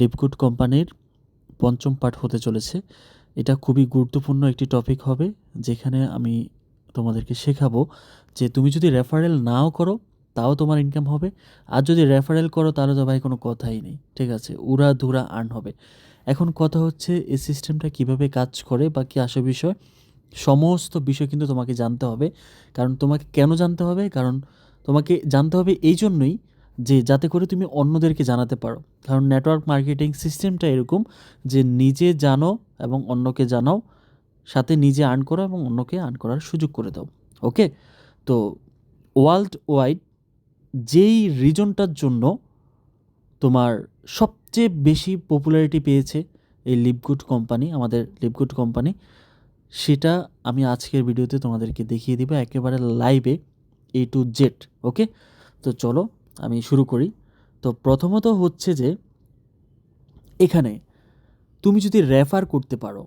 লিপগুড কোম্পানির পঞ্চম পার্ট হতে চলেছে। এটা খুবই গুরুত্বপূর্ণ একটি টপিক হবে, যেখানে আমি তোমাদেরকে শেখাবো যে তুমি যদি রেফারেল নাও করো তাও তোমার ইনকাম হবে, আর যদি রেফারেল করো তাহলে তো ভাই কোনো কথাই নেই, ঠিক আছে, উড়াধুরা আর্ন হবে। এখন কথা হচ্ছে এই সিস্টেমটা কিভাবে কাজ করে বা কী আসল বিষয়, সমস্ত বিষয় কিন্তু তোমাকে জানতে হবে। কারণ তোমাকে কেন জানতে হবে? কারণ তোমাকে জানতে হবে এই জন্যই যে যাতে করে তুমি অন্যদেরকে জানাতে পারো। কারণ নেটওয়ার্ক মার্কেটিং সিস্টেমটা এরকম যে নিজে জানো এবং অন্যকে জানাও, সাথে নিজে আর্ন করো এবং অন্যকে আর্ন করার সুযোগ করে দাও। ওকে, তো ওয়ার্ল্ড ওয়াইড যেই রিজনটার জন্য তোমার সবচেয়ে বেশি পপুলারিটি পেয়েছে এই লিপগুড কোম্পানি, আমাদের লিপগুড কোম্পানি, সেটা আমি আজকের ভিডিওতে তোমাদেরকে দেখিয়ে দিব একেবারে লাইভে, A to Z। ওকে, তো চলো আমি শুরু করি। তো প্রথমত হচ্ছে যে এখানে তুমি যদি রেফার করতে পারো,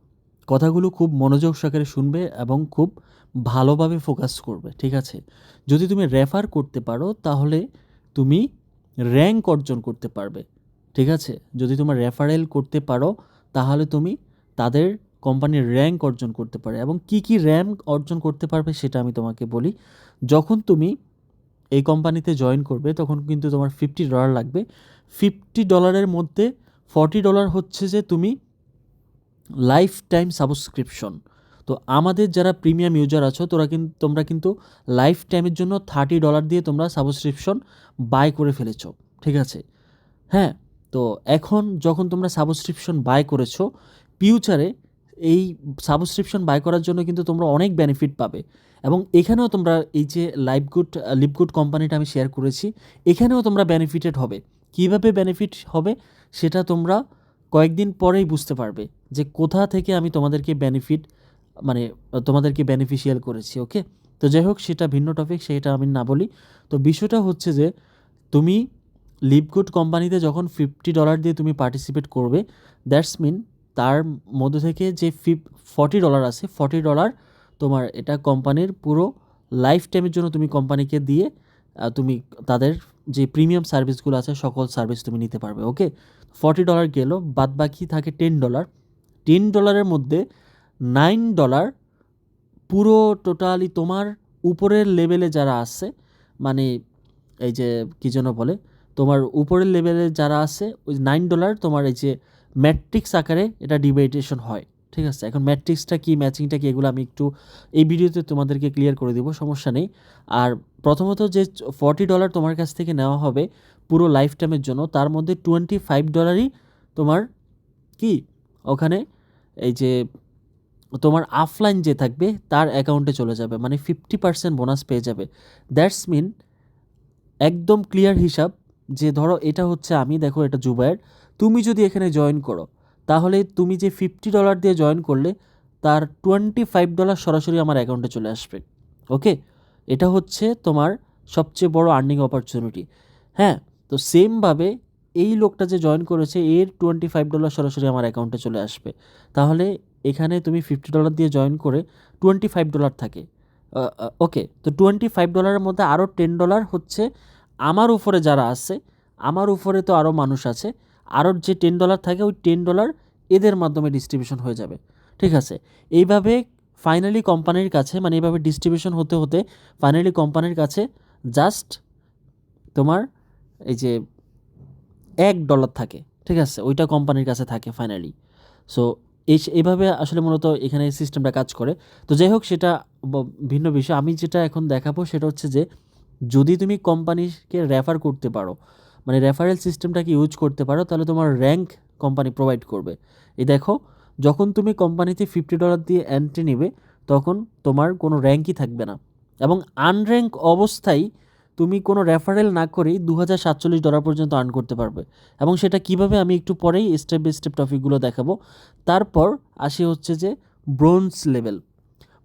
কথাগুলো খুব মনোযোগ সহকারে শুনবে এবং খুব ভালোভাবে ফোকাস করবে, ঠিক আছে। যদি তুমি রেফার করতে পারো তাহলে তুমি র্যাঙ্ক অর্জন করতে পারবে, ঠিক আছে। যদি তোমার রেফারেল করতে পারো তাহলে তুমি তাদের কোম্পানির র্যাঙ্ক অর্জন করতে পারো। এবং কি কি র্যাঙ্ক অর্জন করতে পারবে সেটা আমি তোমাকে বলি। যখন তুমি এই কোম্পানিতে জয়েন করবে তখন কিন্তু তোমার $50 লাগবে। $50 মধ্যে $40 হচ্ছে যে তুমি লাইফ টাইম সাবস্ক্রিপশন। তো আমাদের যারা প্রিমিয়াম ইউজার আছো তোমরা কিন্তু লাইফ টাইমের জন্য $30 দিয়ে তোমরা সাবস্ক্রিপশন বাই করে ফেলেছো, ঠিক আছে। হ্যাঁ, তো এখন যখন তোমরা সাবস্ক্রিপশন বাই করেছো, ফিউচারে এই সাবস্ক্রিপশন বাই করার জন্য কিন্তু তোমরা অনেক বেনিফিট পাবে। এবং এখানেও তোমরা এই যে লিপগুড কোম্পানিটা আমি শেয়ার করেছি, এখানেও তোমরা বেনিফিটেড হবে। কীভাবে বেনিফিট হবে সেটা তোমরা কয়েকদিন পরেই বুঝতে পারবে যে কোথা থেকে আমি তোমাদেরকে তোমাদেরকে বেনিফিশিয়াল করেছি। ওকে, তো যাই হোক সেটা ভিন্ন টপিক, সেটা আমি না বলি। তো বিষয়টা হচ্ছে যে তুমি লিপগুড কোম্পানিতে যখন $50 দিয়ে তুমি পার্টিসিপেট করবে, দ্যাটস মিন তার মধ্যে থেকে যে $40 আছে, $40 তোমার এটা কোম্পানির পুরো লাইফ টাইমের জন্য তুমি কোম্পানিকে দিয়ে তুমি তাদের যে প্রিমিয়াম সার্ভিসগুলো আছে সকল সার্ভিস তুমি নিতে পারবে। ওকে, $40 গেল, বাদ বাকি থাকে $10। $10 মধ্যে $9 পুরো টোটালি তোমার উপরের লেভেলে যারা আছে, মানে এই যে কী যেন বলে, তোমার উপরের লেভেলে যারা আছে ওই $9 তোমার এই যে ম্যাট্রিক্স আকারে এটা ডিভাইডেশন হয়, ঠিক আছে। এখন ম্যাট্রিক্সটা কি, ম্যাচিংটা কি, এগুলো আমি একটু এই ভিডিওতে তোমাদেরকে ক্লিয়ার করে দেবো, সমস্যা নেই। আর প্রথমত যে $40 তোমার কাছ থেকে নেওয়া হবে পুরো লাইফ টাইমের জন্য, তার মধ্যে $25 তোমার কি ওখানে এই যে তোমার অফলাইন যে থাকবে তার অ্যাকাউন্টে চলে যাবে, মানে 50% বোনাস পেয়ে যাবে। দ্যাটস মিন একদম ক্লিয়ার হিসাব যে ধরো এটা হচ্ছে আমি, দেখো এটা জুবায়ের, তুমি যদি এখানে জয়েন করো তাহলে তুমি যে $50 দিয়ে জয়েন করলে তার $25 সরাসরি আমার অ্যাকাউন্টে চলে আসবে। ওকে, এটা হচ্ছে তোমার সবচেয়ে বড় আর্নিং অপরচুনিটি। হ্যাঁ, তো সেমভাবে এই লোকটা যে জয়েন করেছে এর $25 সরাসরি আমার অ্যাকাউন্টে চলে আসবে। তাহলে এখানে তুমি $50 দিয়ে জয়েন করে $25 থাকে। ওকে, তো $25 মধ্যে আরও $10 হচ্ছে আমার উপরে যারা আছে, আমার উপরে তো আরও মানুষ আছে, আরও যে $10 থাকে ওই $10 এদের মাধ্যমে ডিস্ট্রিবিউশন হয়ে যাবে, ঠিক আছে। এইভাবে ফাইনালি কোম্পানির কাছে, মানে এইভাবে ডিস্ট্রিবিউশন হতে হতে ফাইনালি কোম্পানির কাছে জাস্ট তোমার এই যে $1 থাকে, ঠিক আছে, ওইটা কোম্পানির কাছে থাকে ফাইনালি। সো এইভাবে আসলে মূলত এখানে সিস্টেমটা কাজ করে। তো যাই হোক সেটা ভিন্ন বিষয়। আমি যেটা এখন দেখাবো সেটা হচ্ছে যে যদি তুমি কোম্পানিকে রেফার করতে পারো, মানে রেফারেল সিস্টেমটাকে ইউজ করতে পারো, তাহলে তোমার র্যাঙ্ক কোম্পানি প্রোভাইড করবে। এই দেখো, যখন তুমি কোম্পানিতে $50 দিয়ে এন্ট্রি নেবে তখন তোমার কোনো র্যাঙ্কই থাকবে না, এবং আনর্যাঙ্ক অবস্থায় তুমি কোনো রেফারেল না করেই $2047 পর্যন্ত আর্ন করতে পারবে। এবং সেটা কিভাবে আমি একটু পরেই স্টেপ বাই স্টেপ টপিকগুলো দেখাবো। তারপর আসি হচ্ছে যে ব্রোঞ্জ লেভেল।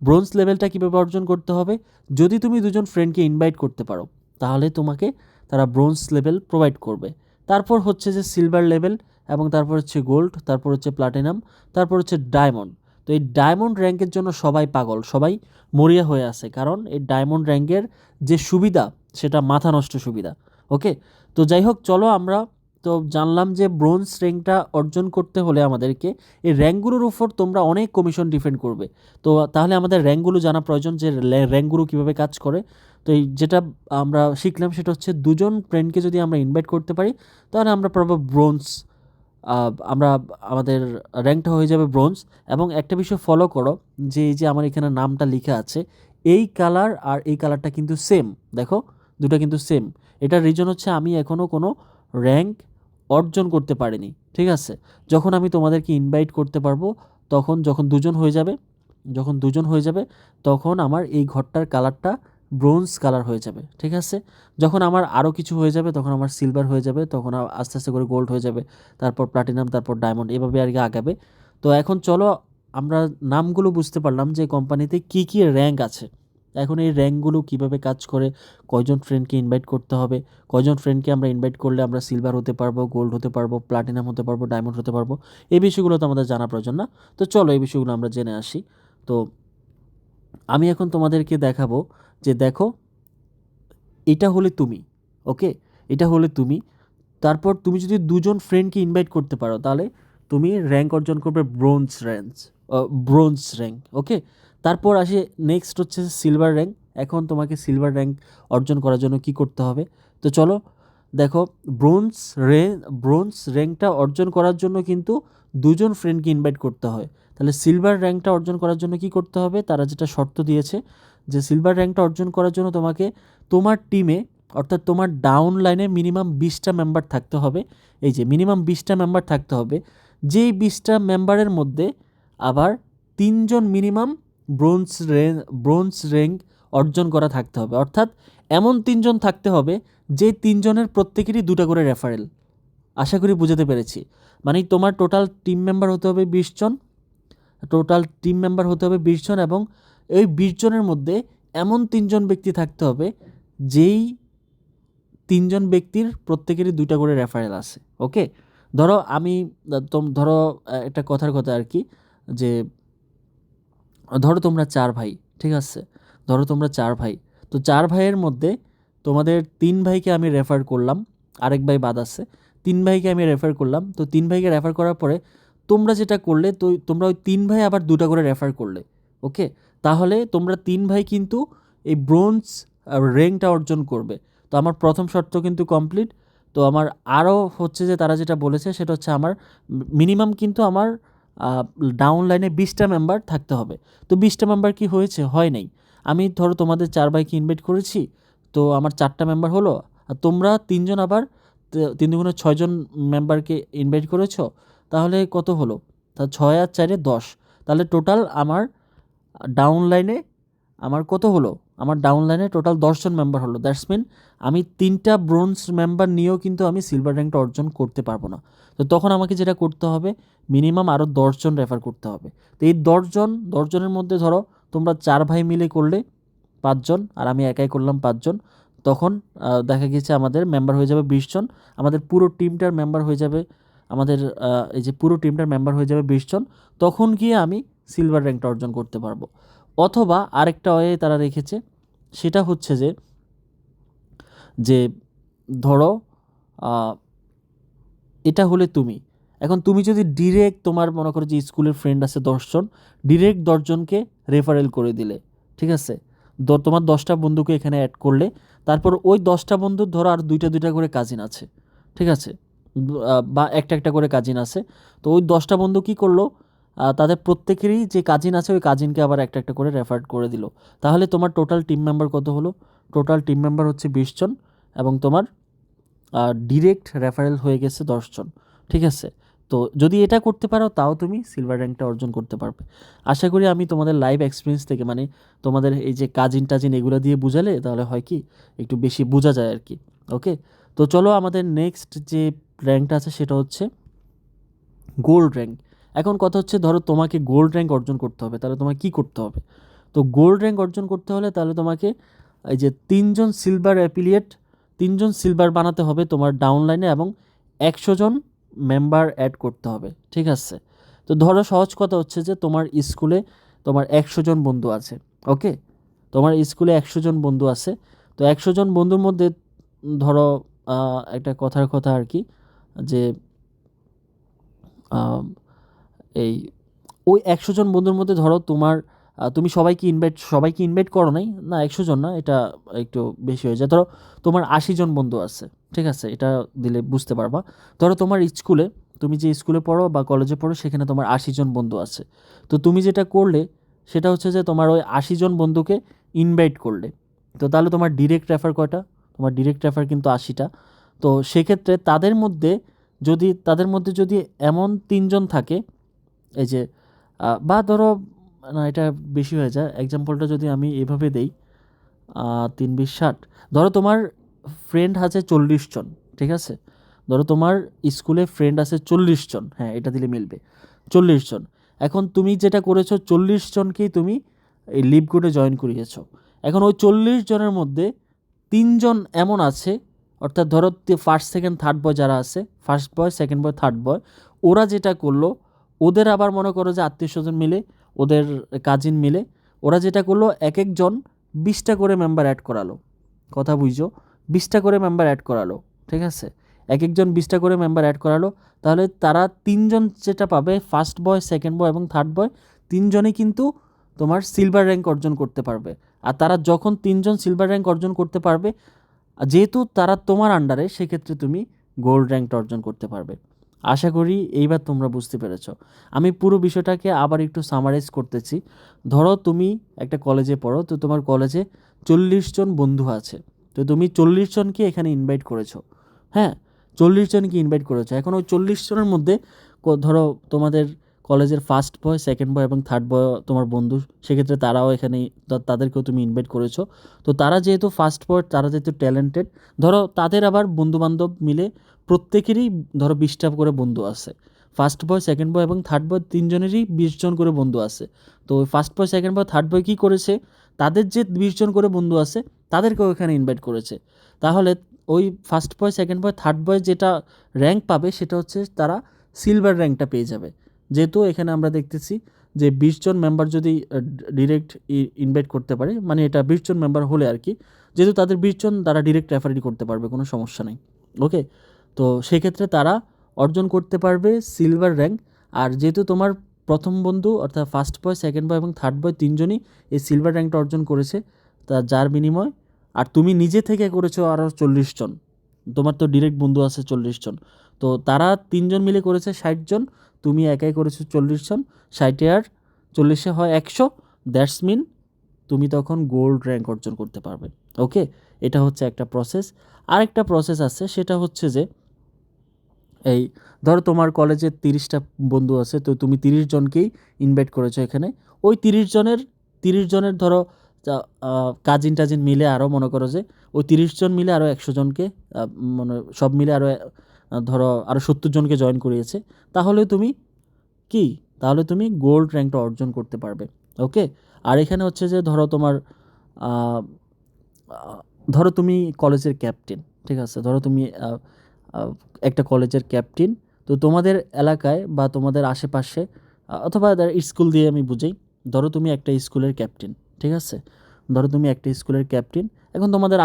ব্রোঞ্জ লেভেলটা কীভাবে অর্জন করতে হবে, যদি তুমি দুজন ফ্রেন্ডকে ইনভাইট করতে পারো তাহলে তোমাকে তারা ব্রোঞ্জ লেভেল প্রোভাইড করবে। তারপর হচ্ছে যে সিলভার লেভেল, এবং তারপর হচ্ছে গোল্ড, তারপর হচ্ছে প্লাটিনাম, তারপর হচ্ছে ডায়মন্ড। তো এই ডায়মন্ড র্যাঙ্কের জন্য সবাই পাগল, সবাই মরিয়া হয়ে আছে, কারণ এই ডায়মন্ড র্যাঙ্কের যে সুবিধা সেটা মাথা নষ্ট সুবিধা। ওকে, তো যাই হোক চলো আমরা তো জানলাম যে ব্রোঞ্জ র্যাঙ্কটা অর্জন করতে হলে আমাদেরকে এই র্যাঙ্কগুলোর উপর তোমরা অনেক কমিশন ডিফেন্ড করবে। তো তাহলে আমাদের র্যাঙ্কগুলো জানা প্রয়োজন যে র্যাঙ্কগুলো কীভাবে কাজ করে। তো এই যেটা আমরা শিখলাম সেটা হচ্ছে 2জন ফ্রেন্ডকে যদি আমরা ইনভাইট করতে পারি তাহলে আমরা পাবো ব্রোঞ্জ। আমরা আমাদের র্যাঙ্কটা হয়ে যাবে ব্রোঞ্জ। এবং একটা বিষয় ফলো করো যে এই যে আমার এখানে নামটা লেখা আছে, এই কালার আর এই কালারটা কিন্তু সেম। দেখো দুটো কিন্তু সেম। এটার রিজন হচ্ছে আমি এখনও কোনো র্যাঙ্ক অর্জন করতে পারিনি, ঠিক আছে। যখন আমি তোমাদেরকে ইনভাইট করতে পারবো যখন দুজন হয়ে যাবে তখন আমার এই ঘরটার কালারটা ব্রোঞ্জ কালার হয়ে যাবে, ঠিক আছে। যখন আমার আরও কিছু হয়ে যাবে তখন আমার সিলভার হয়ে যাবে, তখন আস্তে আস্তে করে গোল্ড হয়ে যাবে, তারপর প্লাটিনাম, তারপর ডায়মন্ড, এভাবে আর কি আগাবে। তো এখন চলো আমরা নামগুলো বুঝতে পারলাম যে কোম্পানিতে কী কী র্যাঙ্ক আছে। এখন এই র্যাঙ্কগুলো কীভাবে কাজ করে, কয়জন ফ্রেন্ডকে ইনভাইট করতে হবে, কয়জন ফ্রেন্ডকে আমরা ইনভাইট করলে আমরা সিলভার হতে পারবো, গোল্ড হতে পারবো, প্লাটিনাম হতে পারবো, ডায়মন্ড হতে পারবো, এই বিষয়গুলো তো আমাদের জানা প্রয়োজন না। তো চলো এই বিষয়গুলো আমরা জেনে আসি। তো আমি এখন তোমাদেরকে দেখাবো যে দেখো এটা হলে তুমি, ওকে, এটা হলে তুমি। তারপর তুমি যদি 2জন ফ্রেন্ডকে ইনভাইট করতে পারো তাহলে তুমি র্যাঙ্ক অর্জন করবে ব্রোঞ্জ র্যাঙ্ক, ওকে। তারপর আসে নেক্সট হচ্ছে সিলভার র্যাঙ্ক। এখন তোমাকে সিলভার র্যাঙ্ক অর্জন করার জন্য কি করতে হবে, তো চলো দেখো। ব্রোঞ্জ র্যাঙ্কটা অর্জন করার জন্য কিন্তু 2জন ফ্রেন্ডকে ইনভাইট করতে হয়। তাহলে সিলভার র্যাঙ্কটা অর্জন করার জন্য কি করতে হবে, তারা যেটা শর্ত দিয়েছে যে সিলভার র্যাঙ্কটা অর্জন করার জন্য তোমাকে তোমার টিমে অর্থাৎ তোমার ডাউন লাইনে মিনিমাম 20টা মেম্বার থাকতে হবে। এই যে মিনিমাম 20টা মেম্বার থাকতে হবে, যেই 20টা মেম্বারের মধ্যে আবার 3জন মিনিমাম ব্রোঞ্জ র্যাঙ্ক অর্জন করা থাকতে হবে। অর্থাৎ এমন 3জন থাকতে হবে যে 3জনের প্রত্যেকেরই 2টা করে রেফারেল। আশা করি বুঝাতে পেরেছি। মানে তোমার টোটাল টিম মেম্বার হতে হবে 20 জন, এবং এই 20 জনের মধ্যে এমন 3জন ব্যক্তি থাকতে হবে যেই 3জন ব্যক্তির প্রত্যেকেরই 2টা করে রেফারেল আছে, ওকে। ধরো ধরো একটা কথার কথা আর কি, যে ধরো তোমরা 4 ভাই, ঠিক আছে। ধরো তোমরা 4 ভাই, তো 4 ভাইয়ের মধ্যে তোমাদের 3 ভাইকে আমি রেফার করলাম, আরেক ভাই বাদ আছে, 3 ভাইকে আমি রেফার করলাম। তো 3 ভাইকে রেফার করার পরে তোমরা যেটা করলে, তো তোমরা ওই 3 ভাই আবার 2টা করে রেফার করলে, ওকে। তাহলে তোমরা 3 ভাই কিন্তু এই ব্রোঞ্জ র্যাঙ্কটা অর্জন করবে। তো আমার প্রথম শর্ত কিন্তু কমপ্লিট। তো আমার আরও হচ্ছে যে তারা যেটা বলেছে সেটা হচ্ছে আমার মিনিমাম কিন্তু আমার ডাউন লাইনে 20টা মেম্বার থাকতে হবে। তো 20টা মেম্বার কি হয়েছে, হয় নাই। আমি ধরো তোমাদের 4 ভাইকে ইনভাইট করেছি, তো আমার 4টা মেম্বার হলো, আর তোমরা 3জন আবার 3 দুগুণে 6জন মেম্বারকে ইনভাইট করেছো। তাহলে কত হলো, তা 6 আর 4 10। তাহলে টোটাল আমার ডাউন লাইনে আমার কত হলো, আমার ডাউন লাইনে টোটাল 10জন মেম্বার হলো। দ্যাটস মিন আমি 3টা ব্রোঞ্জ মেম্বার নিয়েও কিন্তু আমি সিলভার র্যাঙ্কটা অর্জন করতে পারবো না। তো তখন আমাকে যেটা করতে হবে, মিনিমাম আরও 10জন রেফার করতে হবে। তো এই 10জনের মধ্যে ধরো তোমরা 4 ভাই মিলে করলে 5জন, আর আমি একাই করলাম 5জন। তখন দেখা গেছে আমাদের মেম্বার হয়ে যাবে 20 জন। আমাদের পুরো টিমটার মেম্বার হয়ে যাবে এই যে পুরো টিমটার মেম্বার হয়ে যাবে 20 জন। তখন গিয়ে আমি সিলভার র্যাঙ্কটা অর্জন করতে পারবো। অথবা আরেকটা ওয়ে তারা রেখেছে, সেটা হচ্ছে যে ধরো এটা হলে তুমি, এখন তুমি যদি ডিরেক্ট তোমার মনে করো যে স্কুলের ফ্রেন্ড আছে 10জন, ডিরেক্ট 10জনকে রেফারেল করে দিলে, ঠিক আছে। তোমার 10টা বন্ধুকে এখানে অ্যাড করলে, তারপর ওই 10টা বন্ধুর ধরো আর 2টা করে কাজিন আছে, ঠিক আছে, বা একটা করে কাজিন আছে। তো ওই 10টা বন্ধু কী করলো, তাদের প্রত্যেকেরই যে কাজিন আছে ওই কাজিনকে আবার একটা করে রেফার করে দিল। তাহলে তোমার টোটাল টিম মেম্বার কত হলো, টোটাল টিম মেম্বার হচ্ছে 20 জন, এবং তোমার ডিরেক্ট রেফারেল হয়ে গেছে 10 জন, ঠিক আছে। তো যদি এটা করতে পারো তাও তুমি সিলভার র্যাঙ্কটা অর্জন করতে পারবে। আশা করি আমি তোমাদের লাইভ এক্সপিরিয়েন্স থেকে, মানে তোমাদের এই যে কাজিন টাজিন এগুলো দিয়ে বুঝালে তাহলে হয় কি একটু বেশি বোঝা যায় আর কি, ওকে। তো চলো আমাদের নেক্সট যে র্যাঙ্কটা আছে সেটা হচ্ছে গোল্ড র্যাঙ্ক। এখন কথা হচ্ছে ধরো তোমাকে গোল্ড র্যাঙ্ক অর্জন করতে হবে, তাহলে তোমাকে কী করতে হবে। তো গোল্ড র্যাঙ্ক অর্জন করতে হলে তাহলে তোমাকে এই যে 3জন সিলভার বানাতে হবে তোমার ডাউন লাইনে, এবং 100 জন মেম্বার অ্যাড করতে হবে, ঠিক আছে। তো ধরো সহজ কথা হচ্ছে যে তোমার স্কুলে তোমার 100 জন বন্ধু আছে, ওকে। তোমার স্কুলে 100 জন বন্ধু আছে। তো 100 জন বন্ধুর মধ্যে ধরো একটা কথার কথা আর কি, যে আম, এই ওই 100 জন বন্ধুর মধ্যে ধরো তুমি সবাইকে ইনভাইট করো নাই না, 100 জন না, এটা একটু বেশি হয়ে যায়। ধরো তোমার 80 জন বন্ধু আছে, ঠিক আছে, এটা দিলে বুঝতে পারবা। ধরো তোমার স্কুলে, তুমি যে স্কুলে পড়ো বা কলেজে পড়ো সেখানে তোমার 80 জন বন্ধু আছে। তো তুমি যেটা করলে সেটা হচ্ছে যে তোমার ওই 80 জন বন্ধুকে ইনভাইট করলে। তো তাহলে তোমার ডিরেক্ট রেফার কয়টা? তোমার ডিরেক্ট রেফার কিন্তু 80টা। তো সেক্ষেত্রে তাদের মধ্যে যদি এমন 3 জন থাকে, এই যে বা ধরো, না এটা বেশি হয়ে যায়, এক্সাম্পলটা যদি আমি এভাবে দেই, 3 20 60, ধরো তোমার ফ্রেন্ড আছে 40 জন, ঠিক আছে, ধরো তোমার স্কুলে ফ্রেন্ড আছে 40 জন, হ্যাঁ এটা দিলে মিলবে, 40 জন। এখন তুমি যেটা করেছো, 40 জনকেই তুমি এই লিভ গুডে জয়েন করিয়েছো। এখন ওই 40 জনের মধ্যে 3 জন এমন আছে, অর্থাৎ ধরো ফার্স্ট সেকেন্ড থার্ড বয় যারা আছে, first boy second boy third বয়, ওরা যেটা করলো, ওদের আবার মনে করো যে আত্মীয় স্বজন মিলে, ওদের কাজিন মিলে, ওরা যেটা করলো এক একজন 20টা করে মেম্বার অ্যাড করালো। কথা বুঝছো? 20টা করে মেম্বার অ্যাড করালো, ঠিক আছে, এক একজন 20টা করে মেম্বার অ্যাড করালো। তাহলে তারা 3 জন যেটা পাবে, ফার্স্ট বয় সেকেন্ড বয় এবং থার্ড বয়, 3জনই কিন্তু তোমার সিলভার র্যাঙ্ক অর্জন করতে পারবে। আর তারা যখন 3জন সিলভার র্যাঙ্ক অর্জন করতে পারবে, যেহেতু তারা তোমার আন্ডারে, সেক্ষেত্রে তুমি গোল্ড র্যাঙ্কটা অর্জন করতে পারবে। আশা করি এইবার তোমরা বুঝতে পেরেছো। আমি পুরো বিষয়টাকে আবার একটু সামারাইজ করতেছি। ধরো তুমি একটা কলেজে পড়ো, তো তোমার কলেজে 40 জন বন্ধু আছে। তো তুমি 40 জনকে এখানে ইনভাইট করেছো, হ্যাঁ, 40 জনকে ইনভাইট করেছো। এখন ওই 40 জনের মধ্যে ধরো তোমাদের কলেজের ফার্স্ট বয় সেকেন্ড বয় এবং থার্ড বয় তোমার বন্ধু, সেক্ষেত্রে তারাও এখানে, তাদেরকেও তুমি ইনভাইট করেছো। তো তারা যেহেতু ফার্স্ট বয়, তারা যেহেতু ট্যালেন্টেড, ধরো তাদের আবার বন্ধুবান্ধব মিলে প্রত্যেকেরই ধরো 20টা করে বন্ধু আছে। ফার্স্ট বয় সেকেন্ড বয় এবং থার্ড বয় 3জনেরই 20 জন করে বন্ধু আছে। তো ওই first boy second boy third boy কী করেছে, তাদের যে 20 জন করে বন্ধু আছে তাদেরকেও এখানে ইনভাইট করেছে। তাহলে ওই first boy second boy third বয় যেটা র্যাঙ্ক পাবে, সেটা হচ্ছে তারা সিলভার র্যাঙ্কটা পেয়ে যাবে। যেহেতু এখানে আমরা দেখতেছি যে 20 জন মেম্বার যদি ডিরেক্ট ইনভাইট করতে পারে, মানে এটা 20 জন মেম্বার হলে আর কি, যেহেতু তাদের 20 জন, তারা ডিরেক্ট রেফারি করতে পারবে, কোনো সমস্যা নেই। ওকে, তো সেক্ষেত্রে তারা অর্জন করতে পারবে সিলভার র্যাঙ্ক। আর যেহেতু তোমার প্রথম বন্ধু, অর্থাৎ ফার্স্ট বয় সেকেন্ড বয় এবং থার্ড বয় 3জনই এই সিলভার র্যাঙ্কটা অর্জন করেছে, তা যার বিনিময়, আর তুমি নিজে থেকে করেছো আরও 40 জন, তোমার তো ডিরেক্ট বন্ধু আছে 40 জন, তো তারা 3জন মিলে করেছে 60 জন, তুমি একাই করেছো 40 জন, 60 আর 40 হয় 100, দ্যাটস মিন তুমি তখন গোল্ড র্যাঙ্ক অর্জন করতে পারবে। ওকে, এটা হচ্ছে একটা প্রসেস। আরেকটা প্রসেস আছে, সেটা হচ্ছে যে এই ধরো তোমার কলেজে 30টা বন্ধু আছে, তো তুমি 30 জনকেই ইনভাইট করেছো এখানে। ওই 30 জনের ধরো কাজিন টাজিন মিলে আরও মনে করো যে ওই 30 জন মিলে আরও 100 জনকে, মানে সব মিলে আরও ধরো আরও 70 জনকে জয়েন করিয়েছে। তাহলে তুমি কি, তাহলে তুমি গোল্ড র্যাঙ্কটা অর্জন করতে পারবে। ওকে, আর এখানে হচ্ছে যে ধরো তোমার আহ, আহ, ধরো তুমি কলেজের ক্যাপ্টেন, ঠিক আছে, ধরো তুমি আহ, একটা কলেজের ক্যাপ্টেন। তো তোমাদের এলাকায় বা তোমাদের আশেপাশে, অথবা স্কুল দিয়ে আমি বুঝাই, ধরো তুমি একটা স্কুলের ক্যাপ্টেন, ঠিক আছে, ধরো তুমি একটা স্কুলের ক্যাপ্টেন। এখন তোমাদের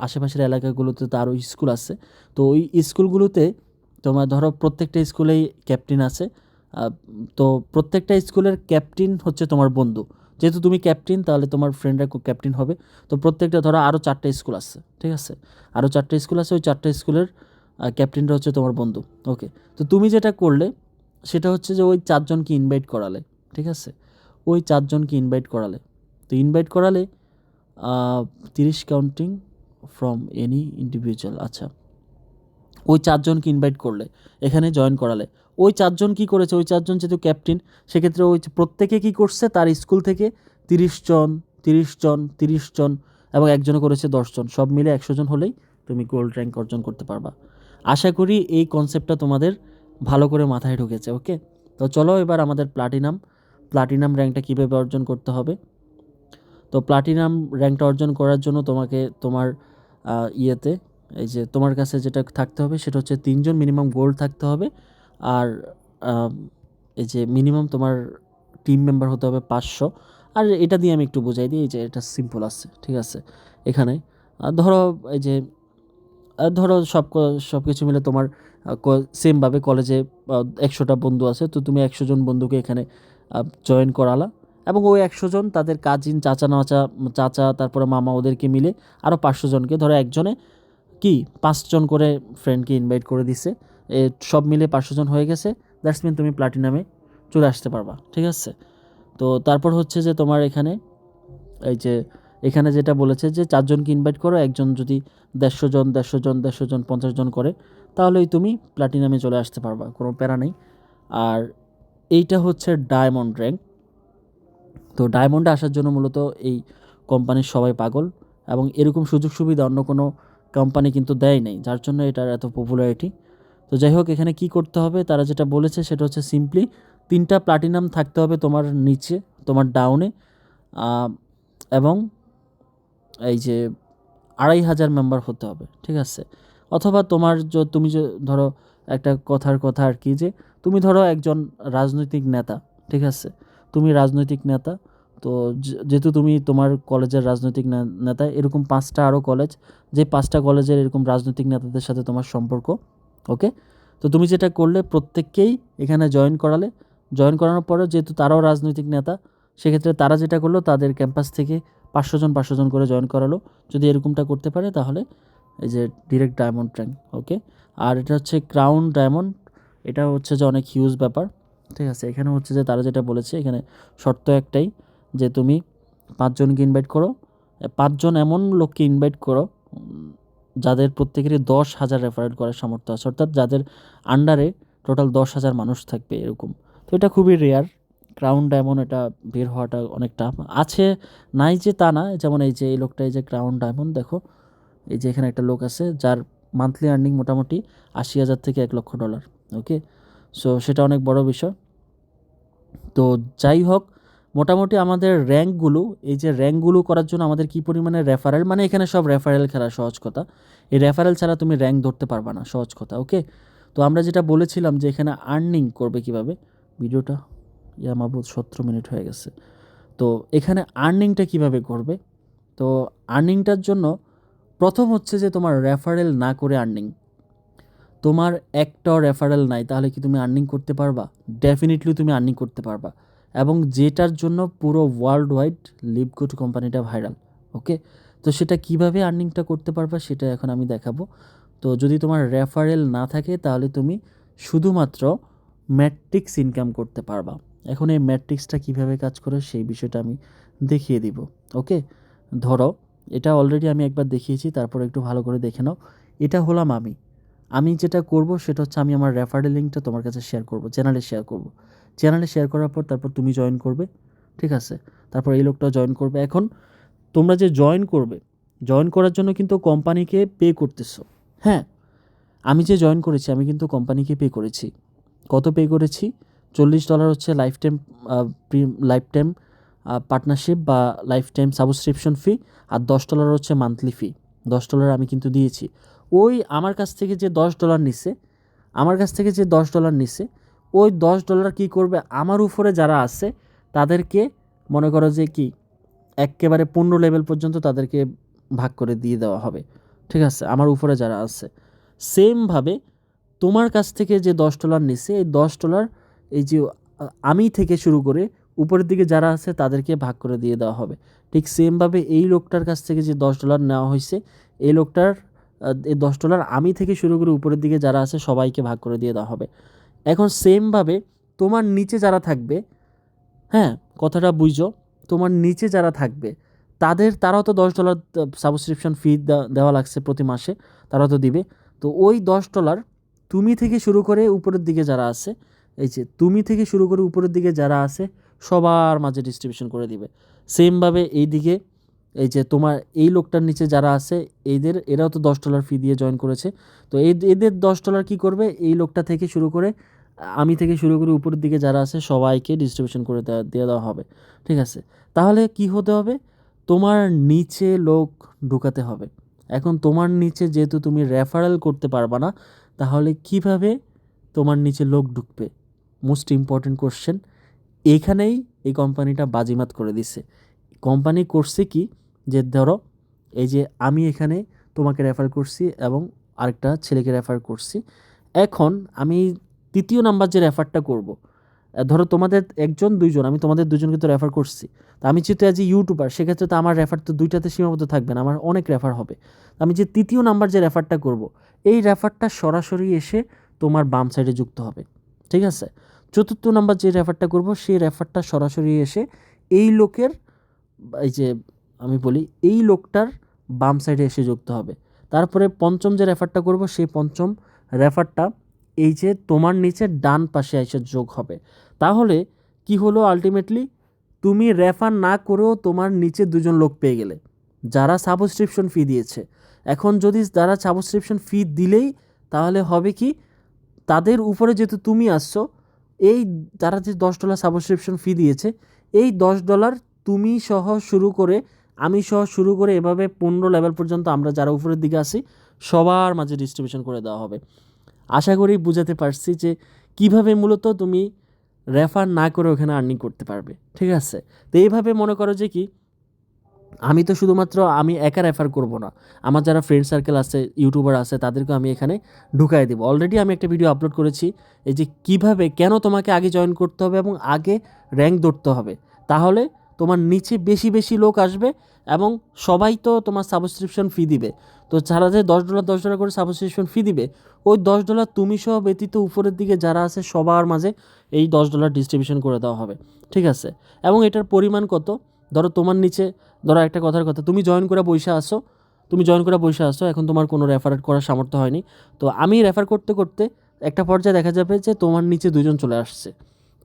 আশেপাশের এলাকাগুলোতে তো আরও স্কুল আছে। তো ওই স্কুলগুলোতে তোমার ধরো প্রত্যেকটা স্কুলেই ক্যাপ্টেন আছে। আহ, তো প্রত্যেকটা স্কুলের ক্যাপ্টেন হচ্ছে তোমার বন্ধু। যেহেতু তুমি ক্যাপ্টেন, তাহলে তোমার ফ্রেন্ডরা ক্যাপ্টেন হবে। তো প্রত্যেকটা ধরো আরও 4টা স্কুল আছে, ঠিক আছে, আরও 4টা স্কুল আছে, ওই 4টা স্কুলের ক্যাপ্টেনরা হচ্ছে তোমার বন্ধু। ওকে, তো তুমি যেটা করলে সেটা হচ্ছে যে ওই 4জনকে ইনভাইট করালে, ঠিক আছে, ওই 4জনকে ইনভাইট করালে। তো ইনভাইট করালে 30 কাউন্টিং ফ্রম এনি ইন্ডিভিজুয়াল, আচ্ছা, ওই 4জনকে ইনভাইট করলে, এখানে জয়েন করালে। ওই 4জন কী করেছে, ওই 4জন যেহেতু ক্যাপ্টেন, সেক্ষেত্রে ওই প্রত্যেকে কী করছে, তার স্কুল থেকে 30 জন 30 জন 30 জন এবং একজনে করেছে 10 জন, সব মিলে 100 জন হলেই তুমি গোল্ড র্যাঙ্ক অর্জন করতে পারবা। আশা করি এই কনসেপ্টটা তোমাদের ভালো করে মাথায় ঢুকেছে। ওকে, তো চলো এবার আমাদের প্লাটিনাম র্যাঙ্কটা কীভাবে অর্জন করতে হবে। তো প্লাটিনাম র্যাঙ্কটা অর্জন করার জন্য তোমাকে তোমার ইয়েতে, এই যে তোমার কাছে যেটা থাকতে হবে সেটা হচ্ছে 3জন মিনিমাম গোল্ড থাকতে হবে। আর এই যে মিনিমাম তোমার টিম মেম্বার হতে হবে 500। আর এটা দিয়ে আমি একটু বোঝাই দিই, যে এটা সিম্পল আছে, ঠিক আছে। এখানে ধরো এই যে ধরো সব কিছু মিলে তোমার সেমভাবে কলেজে 100টা বন্ধু আছে, তো তুমি 100 জন বন্ধুকে এখানে জয়েন করালা, এবং ওই 100 জন তাদের কাজিন, চাচা তারপরে মামা ওদেরকে মিলে আরও 500 জনকে, ধরো একজনে কি 5 জন করে ফ্রেন্ডকে ইনভাইট করে দিছে, সব মিলে 500 জন হয়ে গেছে। দ্যাটস মিন তুমি প্লাটিনামে চলে আসতে পারবা, ঠিক আছে। তো তারপর হচ্ছে যে তোমার এখানে এই যে এখানে যেটা বলেছে যে 4 জনকে ইনভাইট করো, একজন যদি 150 জন 50 জন করে, তাহলেই তুমি প্লাটিনামে চলে আসতে পারবা, কোনো প্যারা নেই। আর এইটা হচ্ছে ডায়মন্ড র্যাঙ্ক। তো ডায়মন্ডে আসার জন্য মূলত এই কোম্পানির সবাই পাগল, এবং এরকম সুযোগ সুবিধা অন্য কোনো কোম্পানি কিন্তু দেয় নাই, যার জন্য এটার এত পপুলারিটি। তো যাই হোক, এখানে কি করতে হবে তারা যেটা বলেছে সেটা হচ্ছে সিম্পলি 3টা প্লাটিনাম থাকতে হবে তোমার নিচে, তোমার ডাউনে, এবং এই যে 2500 মেম্বার হতে হবে, ঠিক আছে। অথবা তোমার তুমি যে ধরো একটা কথা আর কি, যে তুমি ধরো একজন রাজনৈতিক নেতা, ঠিক আছে, তুমি রাজনৈতিক নেতা, তো যেহেতু তুমি তোমার কলেজের রাজনৈতিক নেতা, এরকম 5টা আরও কলেজ, যে 5টা কলেজের এরকম রাজনৈতিক নেতাদের সাথে তোমার সম্পর্ক, ওকে। তো তুমি যেটা করলে প্রত্যেককেই এখানে জয়েন করানোর পরে যেহেতু তারাও রাজনৈতিক নেতা, সেক্ষেত্রে তারা যেটা করলো তাদের ক্যাম্পাস থেকে 500 জন করে জয়েন করালো। যদি এরকমটা করতে পারে তাহলে এই যে ডিরেক্ট ডায়মন্ড র্যাঙ্ক, ওকে। আর এটা হচ্ছে ক্রাউন ডায়মন্ড, এটা হচ্ছে যে অনেক হিউজ ব্যাপার, ঠিক আছে। এখানে হচ্ছে যে তারা যেটা বলেছে এখানে শর্ত একটাই, যে তুমি 5 জনকে ইনভাইট করো, 5 জন এমন লোককে ইনভাইট করো যাদের প্রত্যেকেরই 10,000 রেফারেল করার সামর্থ্য আছে, অর্থাৎ যাদের আন্ডারে টোটাল 10,000 মানুষ থাকবে এরকম। তো এটা খুবই রেয়ার, ক্রাউন ডায়মন্ড এটা বের হওয়াটা অনেক টাফ আছে, নাই যে তা না। যেমন এই যে এই লোকটা, এই যে ক্রাউন ডায়মন্ড, দেখো এই যে এখানে একটা লোক আছে যার মান্থলি আর্নিং মোটামুটি 80,000 থেকে $1,00,000, ওকে। সো সেটা অনেক বড় বিষয়। তো যাই হোক, মোটামুটি আমাদের র্যাঙ্কগুলো, এই যে র্যাঙ্কগুলো করার জন্য আমাদের কী পরিমাণে রেফারেল, মানে এখানে সব রেফারেল খেলা, সহজ কথা। এই রেফারেল ছাড়া তুমি র্যাঙ্ক ধরতে পারবা না, সহজ কথা, ওকে। তো আমরা যেটা বলেছিলাম যে এখানে আর্নিং করবে কিভাবে, ভিডিওটা মাবুদ 17 মিনিট হয়ে গেছে। তো এখানে আর্নিংটা কিভাবে করবে, তো আর্নিংটার জন্য প্রথম হচ্ছে যে তোমার রেফারেল না করে আর্নিং। তোমার একটাও রেফারেল নাই, তাহলে কি তুমি আর্নিং করতে পারবা? ডেফিনেটলি তুমি আর্নিং করতে পারবা, এবং যেটার জন্য পুরো ওয়ার্ল্ড ওয়াইড লিভগুড কোম্পানিটা ভাইরাল, ওকে। তো সেটা কিভাবে আর্নিংটা করতে পারবা সেটা এখন আমি দেখাবো। তো যদি তোমার রেফারেল না থাকে তাহলে তুমি শুধুমাত্র ম্যাট্রিক্স ইনকাম করতে পারবা। এখন এই ম্যাট্রিক্সটা কিভাবে কাজ করে সেই বিষয়টা আমি দেখিয়ে দিব, ওকে। ধরো এটা অলরেডি আমি একবার দেখিয়েছি, তারপর একটু ভালো করে দেখে নাও। এটা হলাম আমি যেটা করব সেটা হচ্ছে আমি আমার রেফারেল লিঙ্কটা তোমার কাছে শেয়ার করব, চ্যানেলে শেয়ার করার পর তারপর তুমি জয়েন করবে, ঠিক আছে। তারপর এই লোকটাও জয়েন করবে। এখন তোমরা যে জয়েন করার জন্য কিন্তু কোম্পানিকে পে করতেছো, হ্যাঁ। আমি যে জয়েন করেছি আমি কিন্তু কোম্পানিকে পে করেছি। কত পে করেছি? $40 হচ্ছে লাইফ টাইম পার্টনারশিপ বা লাইফ টাইম সাবস্ক্রিপশন ফি, আর $10 হচ্ছে মান্থলি ফি। $10 আমি কিন্তু দিয়েছি। ওই আমার কাছ থেকে যে $10 নিছে, ওই $10 কী করবে, আমার উপরে যারা আছে তাদেরকে, মনে করো যে কি এক্কেবারে 15 লেভেল পর্যন্ত তাদেরকে ভাগ করে দিয়ে দেওয়া হবে, ঠিক আছে, আমার উপরে যারা আছে। সেমভাবে তোমার কাছ থেকে যে $10 নিছে, এই $10 এই যে আমি থেকে শুরু করে উপরের দিকে যারা আছে তাদেরকে ভাগ করে দিয়ে দেওয়া হবে। ঠিক সেমভাবে এই লোকটার কাছ থেকে যে $10 নেওয়া হয়েছে, এই লোকটার এই $10 আমি থেকে শুরু করে উপরের দিকে যারা আছে সবাইকে ভাগ করে দিয়ে দেওয়া হবে। এখন সেমভাবে তোমার নিচে যারা থাকবে, হ্যাঁ, কথাটা বুঝো, তোমার নিচে যারা থাকবে তারাও তো $10 সাবস্ক্রিপশন ফি দেওয়া লাগছে প্রতি মাসে, তারাও তো দিবে। তো ওই $10 তুমি থেকে শুরু করে উপরের দিকে যারা আছে, এই যে তুমি থেকে শুরু করে উপরের দিকে যারা আছে সবার মাঝে ডিস্ট্রিবিউশন করে দিবে। সেমভাবে এইদিকে এই যে তোমার এই লোকটার নিচে যারা আছে এরাও তো $10 ফি দিয়ে জয়েন করেছে। তো এদের $10 কী করবে, এই লোকটা থেকে শুরু করে আমি থেকে শুরু করে উপরের দিকে যারা আছে সবাইকে ডিস্ট্রিবিউশন করে দিয়ে দেওয়া হবে, ঠিক আছে। তাহলে কি হতে হবে, তোমার নিচে লোক ঢুকাতে হবে। এখন তোমার নিচে যেহেতু তুমি রেফারেল করতে পারবা না, তাহলে কিভাবে তোমার নিচে লোক ঢুকবে? Most important question. এইখানেই এই কোম্পানিটা বাজিমাত করে দিছে। কোম্পানি করছে কি, যে ধরো এই যে আমি এখানে তোমাকে রেফার করছি এবং আরেকটা ছেলেকে রেফার করছি, এখন আমি তৃতীয় নাম্বার যে রেফারটা করব, ধরো তোমাদের একজন দুইজন, আমি তোমাদের দুজনকে তো রেফার করছি, তো আমি যেহেতু অ্যাজ এ ইউটিউবার সেক্ষেত্রে তো আমার রেফার তো দুইটাতে সীমাবদ্ধ থাকবে না, আমার অনেক রেফার হবে। আমি যে তৃতীয় নাম্বার যে রেফারটা করব, এই রেফারটা সরাসরি এসে তোমার বাম সাইডে যুক্ত হবে, ঠিক আছে। চতুর্থ নাম্বার যে রেফারটা করব, সেই রেফারটা সরাসরি এসে এই লোকের, এই যে আমি বলি এই লোকটার বাম সাইডে এসে যুক্ত হবে। তারপরে পঞ্চম যে রেফারটা করব, সেই পঞ্চম রেফারটা এই যে তোমার নিচে ডান পাশে এসে যোগ হবে। তাহলে কি হলো আলটিমেটলি, তুমি রেফার না করেও তোমার নিচে দুজন লোক পেয়ে গেলে যারা সাবস্ক্রিপশন ফি দিয়েছে। এখন যদি যারা সাবস্ক্রিপশন ফি দিলেই, তাহলে হবে কি, তাদের উপরে যেহেতু তুমি আসছো, এই তারা যে $10 সাবস্ক্রিপশন ফি দিয়েছে, এই $10 তুমি সহ শুরু করে আমি সহ শুরু করে এভাবে 15 লেভেল পর্যন্ত আমরা যারা উপরের দিকে আসি সবার মাঝে ডিস্ট্রিবিউশন করে দেওয়া হবে। আশা করি বুঝাতে পারছি যে কিভাবে মূলত তুমি রেফার না করে ওখানে আর্নিং করতে পারবে, ঠিক আছে। তো এইভাবে মনে করো যে কি, আমি তো শুধুমাত্র আমি একা রেফার করব না, আমার যারা ফ্রেন্ড সার্কেল আছে, ইউটিউবার আছে, তাদেরকে আমি এখানে ঢুকাই দেবো। অলরেডি আমি একটা ভিডিও আপলোড করেছি, এই যে কিভাবে কেন তোমাকে আগে জয়েন করতে হবে এবং আগে র্যাঙ্ক ধরতে হবে, তাহলে তোমার নিচে বেশি বেশি লোক আসবে এবং সবাই তো তোমার সাবস্ক্রিপশন ফি দিবে। তো যারা যে $10 করে সাবস্ক্রিপশন ফি দিবে, ওই $10 তুমি সহ ব্যতীত উপরের দিকে যারা আছে সবার মাঝে এই $10 ডিস্ট্রিবিউশন করে দেওয়া হবে, ঠিক আছে। এবং এটার পরিমাণ কত, ধরো তোমার নিচে, ধরো একটা কথার কথা, তুমি জয়েন করে বসে আসো, এখন তোমার কোনো রেফার করার সামর্থ্য হয়নি। তো আমি রেফার করতে করতে একটা পর্যায়ে দেখা যাবে যে তোমার নিচে দুজন চলে আসছে,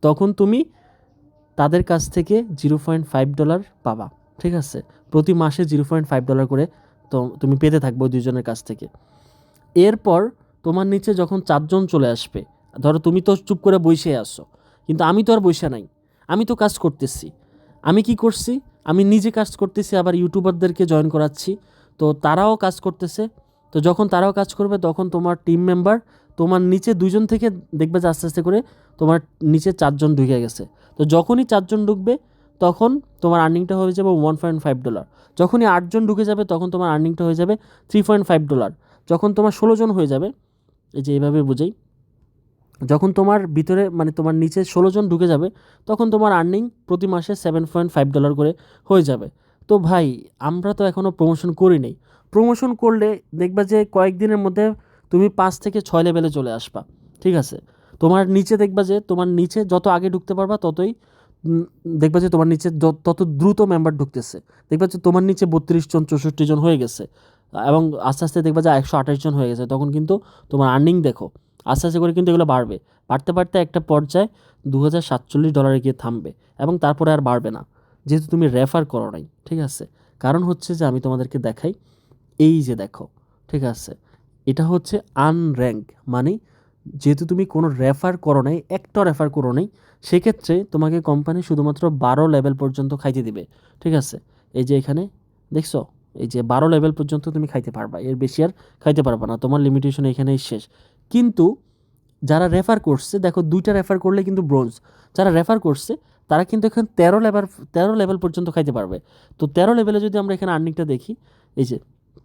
তখন তুমি তাদের কাছ থেকে $0.5 পাবা, ঠিক আছে। প্রতি মাসে $0.5 করে তো তুমি পেতে থাকবে ওই দুজনের কাছ থেকে। এরপর তোমার নিচে যখন 4জন চলে আসবে, ধরো তুমি তো চুপ করে বসে আসছো, কিন্তু আমি তো আর বসে নাই, আমি তো কাজ করতেছি। আমি কি করছি, আমি নিজে কাজ করতেছি, আবার ইউটিউবারদেরকে জয়েন করাচ্ছি, তো তারাও কাজ করতেছে। তো যখন তারাও কাজ করবে, তখন তোমার টিম মেম্বার, তোমার নিচে 2জন থেকে দেখবে যে আস্তে আস্তে করে তোমার নিচে 4জন ঢুকে গেছে। তো যখনই 4জন ঢুকবে, তখন তোমার আর্নিংটা হয়ে যাবে $1.5। যখনই 8জন ঢুকে যাবে, তখন তোমার আর্নিংটা হয়ে যাবে $3.5। যখন তোমার 16জন হয়ে যাবে, এই যে এইভাবে বুঝাই, যখন তোমার ভিতরে মানে তোমার নিচে 16জন ঢুকে যাবে, তখন তোমার আর্নিং প্রতি মাসে $7.5 করে হয়ে যাবে। তো ভাই, আমরা তো এখনও প্রমোশন করি নেই, প্রমোশন করলে দেখবা যে কয়েকদিনের মধ্যে তুমি 5 থেকে 6 লেভেলে চলে আসবা, ঠিক আছে। তোমার নিচে দেখবা যে তোমার নিচে যত আগে ঢুকতে পারবা, ততই দেখবা যে তোমার নিচে তত দ্রুত মেম্বার ঢুকতেছে। দেখবা যে তোমার নিচে 32 জন 64 জন হয়ে গেছে, এবং আস্তে আস্তে দেখবা যে 128 জন হয়ে গেছে। তখন কিন্তু তোমার আর্নিং দেখো আস্তে আস্তে করে কিন্তু এগুলো বাড়বে, বাড়তে বাড়তে একটা পর্যায়ে $2047 গিয়ে থামবে, এবং তারপরে আর বাড়বে না, যেহেতু তুমি রেফার করো নাই, ঠিক আছে। কারণ হচ্ছে যে আমি তোমাদেরকে দেখাই, এই যে দেখো, ঠিক আছে, এটা হচ্ছে আনর্যাঙ্ক, মানে যেহেতু তুমি কোনো রেফার করো নাই, একটা রেফার করো নাই, সেক্ষেত্রে তোমাকে কোম্পানি শুধুমাত্র 12 লেভেল পর্যন্ত খাইতে দিবে, ঠিক আছে। এই যে এখানে দেখছো, এই যে 12 লেভেল পর্যন্ত তুমি খাইতে পারবা, এর বেশি আর খাইতে পারবা না, তোমার লিমিটেশন এখানেই শেষ। কিন্তু যারা রেফার করছে, দেখো 2টা রেফার করলে কিন্তু ব্রোঞ্জ, যারা রেফার করছে তারা কিন্তু এখানে 13 লেভেল পর্যন্ত খাইতে পারবে। তো 13 লেভেলে যদি আমরা এখানে আর্নিংটা দেখি, এই যে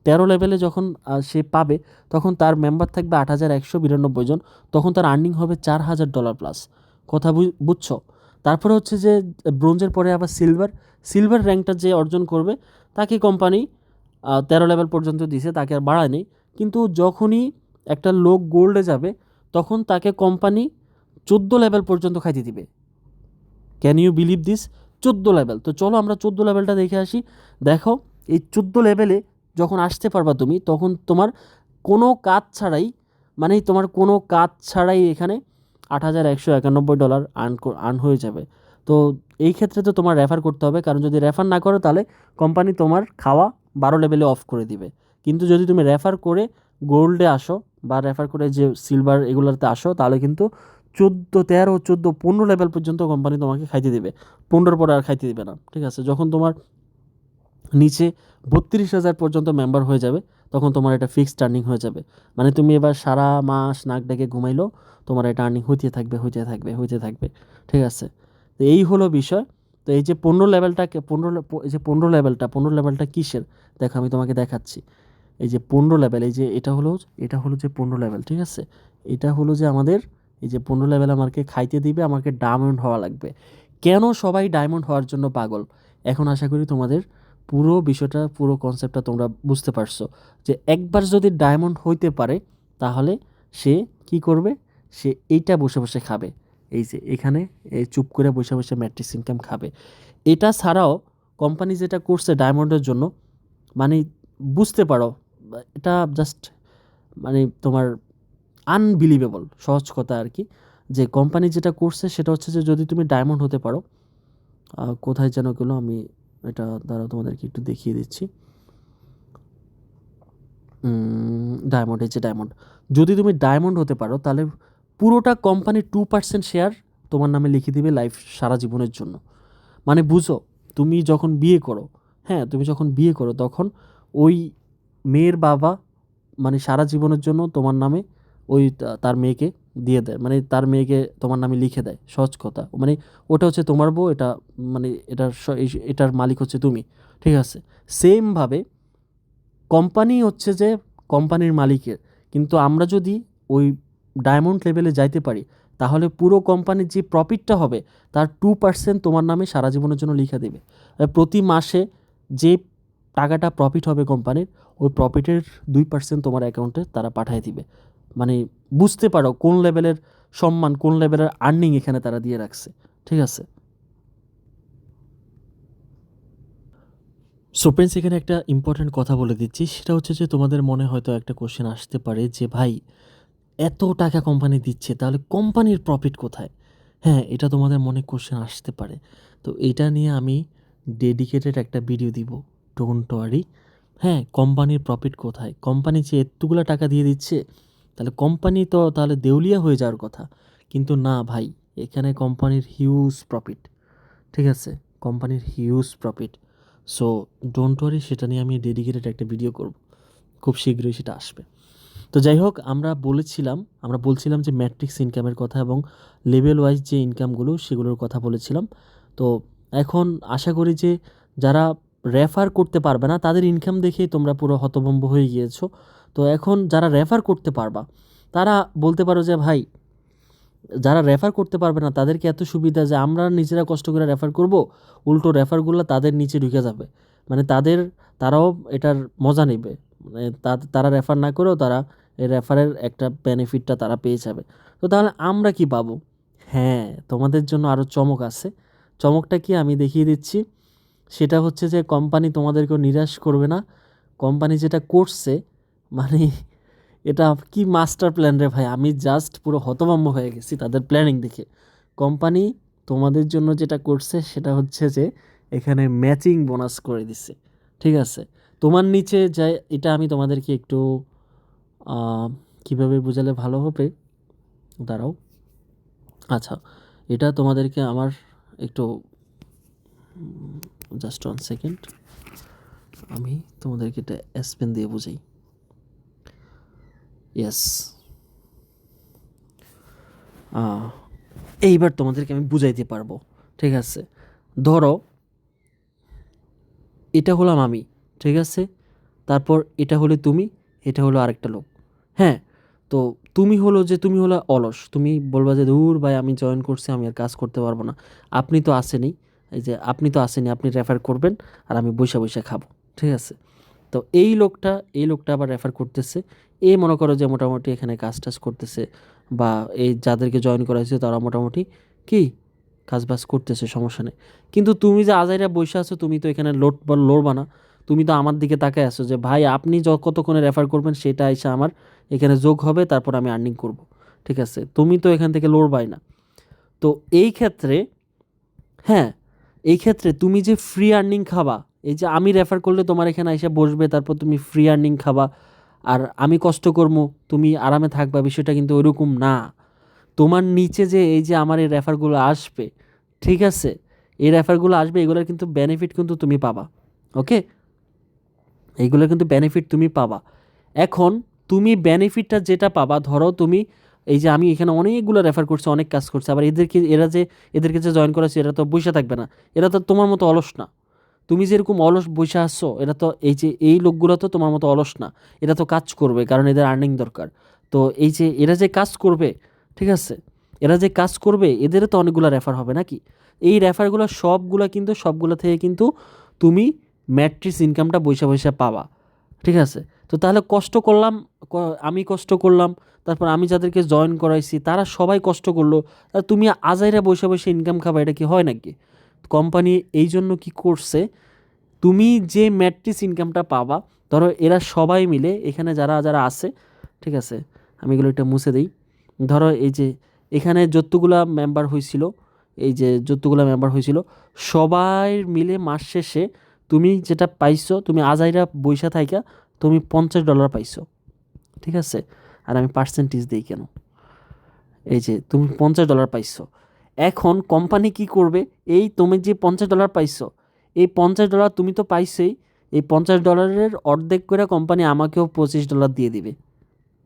13 লেভেলে যখন সে পাবে, তখন তার মেম্বার থাকবে 8192 জন, তখন তার আর্নিং হবে $4000 প্লাস। কথা বুঝছো? তারপরে হচ্ছে যে ব্রোঞ্জের পরে আবার সিলভার র্যাঙ্কটা যে অর্জন করবে, তাকে কোম্পানি 13 লেভেল পর্যন্ত দিছে, তাকে আর বাড়ায়নি। কিন্তু যখনই একটা লোক গোল্ডে যাবে, তখন তাকে কোম্পানি 14 লেভেল পর্যন্ত খাইতে দিবে। Can you believe this? 14 level. তো চলো আমরা 14 লেভেলটা দেখে আসি। দেখো, এই 14 লেভেলে যখন আসতে পারবা তুমি, তখন তোমার কোনো কাজ ছাড়াই, মানে তোমার কোনো কাজ ছাড়াই এখানে $8191 আর্ন হয়ে যাবে। তো এই ক্ষেত্রে তো তোমার রেফার করতে হবে, কারণ যদি রেফার না করো, তাহলে কোম্পানি তোমার খাওয়া 12 লেভেলে অফ করে দিবে। কিন্তু যদি তুমি রেফার করে গোল্ডে আসো, বা রেফার করে যে সিলভার এগুলোতে আসো, তাহলে কিন্তু 14, 13, 14, 15 লেভেল পর্যন্ত কোম্পানি তোমাকে খাইতে দিবে। 15 পরে আর খাইতে দিবে না, ঠিক আছে। যখন তোমার নিচে 32,000 পর্যন্ত মেম্বার হয়ে যাবে, তখন তোমার এটা ফিক্সড আর্নিং হয়ে যাবে। মানে তুমি এবার সারা মাস নাক ডেকে ঘুমাইলেও তোমার এটা আর্নিং হইতে থাকবে, ঠিক আছে। তো এই হলো বিষয়। তো এই যে 15 লেভেলটাকে 15 লেভেলটা কিসের, দেখো আমি তোমাকে দেখাচ্ছি। এই যে 15 লেভেল, এই যে এটা হলো যে 15 লেভেল, ঠিক আছে। এটা হলো যে আমাদের এই যে 15 লেভেল আমাকে খাইতে দিবে, আমাকে ডায়মন্ড হওয়া লাগবে। কেন সবাই ডায়মন্ড হওয়ার জন্য পাগল? এখন আশা করি তোমাদের পুরো বিষয়টা, পুরো কনসেপ্টটা তোমরা বুঝতে পারছো যে একবার যদি ডায়মন্ড হইতে পারে তাহলে সে কি করবে? সে এইটা বসে বসে খাবে, এই যে এখানে এই চুপ করে বসে বসে ম্যাট্রিক্স ইনকাম খাবে। এটা ছাড়াও কোম্পানি যেটা করছে ডায়মন্ডের জন্য, মানে বুঝতে পারো, এটা জাস্ট মানে তোমার আনবিলিভেবল, সহজ কথা আর কি। যে কোম্পানি যেটা করছে সেটা হচ্ছে যে যদি তুমি ডায়মন্ড হতে পারো, কোথায় যেন গেলো, আমি এটা দ্বারা তোমাদেরকে একটু দেখিয়ে দিচ্ছি। ডায়মন্ড, এই যে ডায়মন্ড, যদি তুমি ডায়মন্ড হতে পারো তাহলে পুরোটা কোম্পানির 2% শেয়ার তোমার নামে লিখে দিবে লাইফ, সারা জীবনের জন্য। মানে বুঝো, তুমি যখন বিয়ে করো, হ্যাঁ তুমি যখন বিয়ে করো তখন ওই মেয়ের বাবা মানে সারা জীবনের জন্য তোমার নামে ওই তার মেয়েকে দিয়ে দেয়, মানে তার মেয়েকে তোমার নামে লিখে দেয়, সহজ কথা। মানে ওটা হচ্ছে তোমার বউ, এটা মানে এটার মালিক হচ্ছে তুমি, ঠিক আছে? সেমভাবে কোম্পানি হচ্ছে যে কোম্পানির মালিকের, কিন্তু আমরা যদি ওই ডায়মন্ড লেভেলে যাইতে পারি তাহলে পুরো কোম্পানির যে প্রফিটটা হবে তার 2% তোমার নামে সারা জীবনের জন্য লিখে দেবে। প্রতি মাসে যে টাকাটা প্রফিট হবে কোম্পানির, ওই প্রফিটের 2% তোমার অ্যাকাউন্টে তারা পাঠিয়ে দিবে। মানে বুঝতে পারো কোন লেভেলের সম্মান, কোন লেভেলের আর্নিং এখানে তারা দিয়ে রাখছে, ঠিক আছে? সো ফ্রেন্ডস, এখানে একটা ইম্পর্ট্যান্ট কথা বলে দিচ্ছি, সেটা হচ্ছে যে তোমাদের মনে হয়তো একটা কোশ্চেন আসতে পারে যে ভাই এত টাকা কোম্পানি দিচ্ছে তাহলে কোম্পানির প্রফিট কোথায়? হ্যাঁ, এটা তোমাদের মনে কোশ্চেন আসতে পারে। তো এটা নিয়ে আমি ডেডিকেটেড একটা ভিডিও দিব, ডোন্ট ওয়ারি। হ্যাঁ, কোম্পানির প্রফিট কোথায়? কোম্পানি যে এতগুলো টাকা দিয়ে দিচ্ছে তাহলে কোম্পানি তো তাহলে দেউলিয়া হয়ে যাওয়ার কথা, কিন্তু না ভাই, এখানে কোম্পানির হিউজ প্রফিট, ঠিক আছে? কোম্পানির huge profit. So don't worry, সেটা নিয়ে আমি ডেডিকেটেড একটা ভিডিও করব, খুব শীঘ্রই সেটা আসবে। তো যাই হোক, আমরা বলছিলাম যে ম্যাট্রিক্স ইনকামের কথা এবং লেভেল ওয়াইজ যে ইনকামগুলো সেগুলোর কথা বলেছিলাম। তো এখন আশা করি যে যারা রেফার করতে পারবে না তাদের ইনকাম দেখেই তোমরা পুরো হতভম্ব হয়ে গিয়েছো। তো এখন যারা রেফার করতে পারবা তারা বলতে পারো যে ভাই, যারা রেফার করতে পারবে না তাদেরকে এত সুবিধা যে আমরা নিজেরা কষ্ট করে রেফার করব, উল্টো রেফারগুলো তাদের নিচে ঢুকে যাবে। মানে তারাও এটার মজা নেবে, মানে তারা রেফার না করেও তারা এই রেফারের একটা বেনিফিটটা তারা পেয়ে যাবে। তো তাহলে আমরা কি পাবো? হ্যাঁ, তোমাদের জন্য আরও চমক আছে। চমকটা কি আমি দেখিয়ে দিচ্ছি। সেটা হচ্ছে যে কোম্পানি তোমাদেরকেও নিরাশ করবে না। কোম্পানি যেটা করছে, মানে এটা কি মাস্টার প্ল্যান রে ভাই! আমি জাস্ট পুরো হতভম্ব হয়ে গেছি তাদের প্ল্যানিং দেখে। কোম্পানি তোমাদের জন্য যেটা করছে সেটা হচ্ছে যে এখানে ম্যাচিং বোনাস করে দিছে, ঠিক আছে? তোমার নিচে যায়, এটা আমি তোমাদেরকে একটু কীভাবে বোঝালে ভালো হবে, দাঁড়াও। আচ্ছা, এটা তোমাদেরকে আমার একটু জাস্ট 1 সেকেন্ড, আমি তোমাদেরকে এটা এসপেন দিয়ে বুঝাই। ইয়েস, এইবার তোমাদেরকে আমি বুঝাইতে পারবো, ঠিক আছে? ধরো এটা হলাম আমি, ঠিক আছে? তারপর এটা হলে তুমি, এটা হলো আরেকটা লোক। হ্যাঁ, তো তুমি হলো অলস, তুমি বলবা যে দূর ভাই, আমি জয়েন করছি, আমি আর কাজ করতে পারবো না। আপনি তো আসেনি, এই যে আপনি তো আসেনি, আপনি রেফার করবেন আর আমি বৈশা বৈশা খাবো, ঠিক আছে? তো এই লোকটা আবার রেফার করতেছে, মনে করো যে মোটামুটি এখানে কাজ টাজ করতেছে, বা এই যাদেরকে জয়েন করা হয়েছে তারা মোটামুটি কি কাজ বাজ করতেছে, সমস্যা নেই। কিন্তু তুমি যে আজাইরা বসে আছো, তুমি তো এখানে লড়বা না। তুমি তো আমার দিকে তাকায় আছো যে ভাই আপনি কতক্ষণে রেফার করবেন সেটা এসে আমার এখানে যোগ হবে, তারপর আমি আর্নিং করব, ঠিক আছে? তুমি তো এখান থেকে লড়বাই না। তো এই ক্ষেত্রে, হ্যাঁ, এই ক্ষেত্রে তুমি যে ফ্রি আর্নিং খাবা, এই যে আমি রেফার করলে তোমার এখানে এসে বসবে, তারপর তুমি ফ্রি আর্নিং খাবা, আর আমি কষ্ট করবো, তুমি আরামে থাকবা, বিষয়টা কিন্তু ওইরকম না। তোমার নিচে যে এই যে আমার এই রেফারগুলো আসবে, ঠিক আছে? এই রেফারগুলো আসবে, এগুলোর কিন্তু বেনিফিট কিন্তু তুমি পাবা, ওকে? এইগুলোর কিন্তু বেনিফিট তুমি পাবা। এখন তুমি বেনিফিটটা যেটা পাবা, ধরো তুমি এই যে আমি এখানে অনেকগুলো রেফার করছি, অনেক কাজ করছে, আবার এদেরকে যে জয়েন করেছে এরা তো বসে থাকবে না, এরা তো তোমার মতো অলস না। তুমি যেরকম অলস বসে আসছো, এরা তো এই যে এই লোকগুলো তো তোমার মতো অলস না, এরা তো কাজ করবে, কারণ এদের আর্নিং দরকার। তো এই যে এরা যে কাজ করবে, ঠিক আছে, এরা যে কাজ করবে এদেরও তো অনেকগুলো রেফার হবে নাকি? এই রেফারগুলো সবগুলো থেকে কিন্তু তুমি ম্যাট্রিক্স ইনকামটা বৈশা বৈশা পাবা, ঠিক আছে? তো তাহলে কষ্ট করলাম, আমি কষ্ট করলাম, তারপর আমি যাদেরকে জয়েন করাইছি তারা সবাই কষ্ট করলো, তা তুমি আজাইরা বৈশা বৈশা ইনকাম খাবা, এটা কি হয় নাকি? কোম্পানি এই জন্য কি করছে, তুমি যে ম্যাট্রিক্স ইনকামটা পাবা, ধরো এরা সবাই মিলে এখানে যারা যারা আছে, ঠিক আছে, আমি এগুলো একটা মুছে দিই। ধরো এই যে এখানে যতগুলা মেম্বার হয়েছিল, এই যে যতগুলা মেম্বার হয়েছিল সবাই মিলে মাস শেষে তুমি যেটা পাইছো, তুমি আজাইরা বৈশা থাইকা তুমি $50 পাইছো, ঠিক আছে? আর আমি পার্সেন্টেজ দিই কেন, এই যে তুমি $50 পাইছো। এখন কোম্পানি কি করবে, এই তুমি যে $50 পাইছো, এই $50 তুমি তো পাইছেই, এই $50 অর্ধেক করে কোম্পানি আমাকেও $25 দিয়ে দিবে,